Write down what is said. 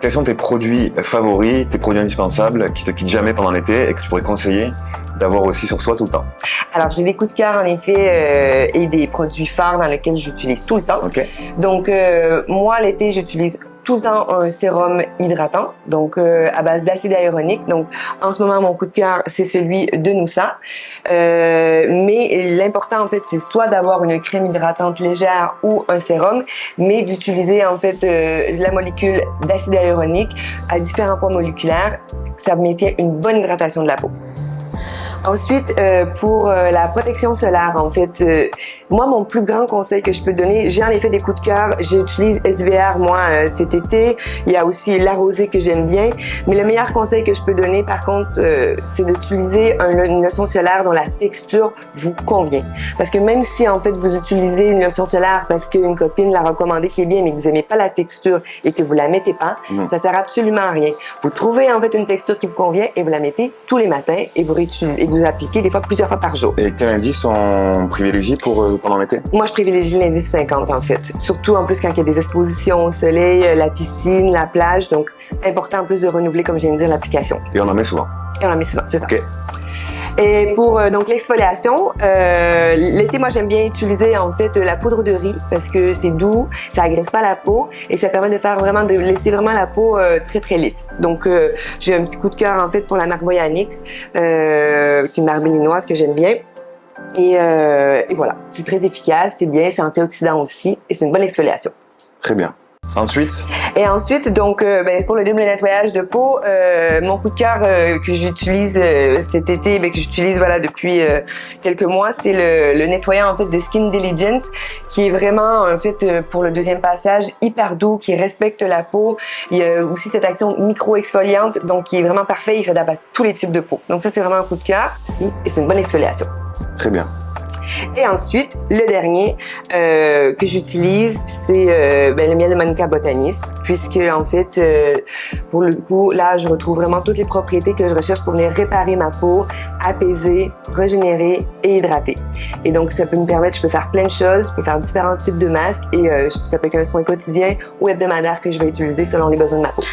quels sont tes produits favoris, tes produits indispensables qui te quittent jamais pendant l'été et que tu pourrais conseiller d'avoir aussi sur soi tout le temps? Alors, j'ai des coups de cœur en effet et des produits phares dans lesquels j'utilise tout le temps. Okay. Donc, moi, l'été, j'utilise tout le temps un sérum hydratant, donc à base d'acide hyaluronique. Donc, en ce moment, mon coup de cœur, c'est celui de Noosa. Mais l'important, en fait, c'est soit d'avoir une crème hydratante légère ou un sérum, mais d'utiliser, en fait, la molécule d'acide hyaluronique à différents points moléculaires. Ça maintient une bonne hydratation de la peau. Ensuite, pour la protection solaire, en fait, moi, mon plus grand conseil que je peux donner, j'ai en effet des coups de cœur. J'utilise SVR, moi, cet été. Il y a aussi la rosée que j'aime bien. Mais le meilleur conseil que je peux donner, par contre, c'est d'utiliser une lotion solaire dont la texture vous convient. Parce que même si, en fait, vous utilisez une lotion solaire parce qu'une copine l'a recommandé qui est bien, mais que vous n'aimez pas la texture et que vous la mettez pas, ça sert absolument à rien. Vous trouvez, en fait, une texture qui vous convient et vous la mettez tous les matins et vous réutilisez. Vous appliquez des fois plusieurs fois par jour. Et quel indice on privilégie pour pendant l'été? Moi, je privilégie l'indice 50 en fait. Surtout en plus quand il y a des expositions au soleil, la piscine, la plage. Donc, important en plus de renouveler, comme je viens de dire, l'application. Et on en met souvent? Et on en met souvent, c'est ça. Okay. Et pour donc l'exfoliation, l'été, moi, j'aime bien utiliser en fait la poudre de riz parce que c'est doux, ça agresse pas la peau et ça permet de laisser vraiment la peau très très lisse. Donc, j'ai un petit coup de cœur en fait pour la marque Boyanix, qui est une marque béninoise que j'aime bien. Et voilà, c'est très efficace, c'est bien, c'est antioxydant aussi et c'est une bonne exfoliation. Très bien. Ensuite? Et ensuite, donc, pour le double nettoyage de peau, mon coup de cœur que j'utilise cet été, que j'utilise voilà depuis quelques mois, c'est le nettoyant en fait de Skin Diligence, qui est vraiment en fait pour le deuxième passage hyper doux, qui respecte la peau. Il y a aussi cette action micro-exfoliante, donc qui est vraiment parfait. Il s'adapte à tous les types de peau. Donc ça, c'est vraiment un coup de cœur et c'est une bonne exfoliation. Très bien. Et ensuite, le dernier que j'utilise, c'est le miel de Manuka Botanis, puisque en fait, pour le coup, là, je retrouve vraiment toutes les propriétés que je recherche pour venir réparer ma peau, apaiser, régénérer et hydrater. Et donc, ça peut me permettre, je peux faire plein de choses, je peux faire différents types de masques et ça peut être un soin quotidien ou hebdomadaire que je vais utiliser selon les besoins de ma peau.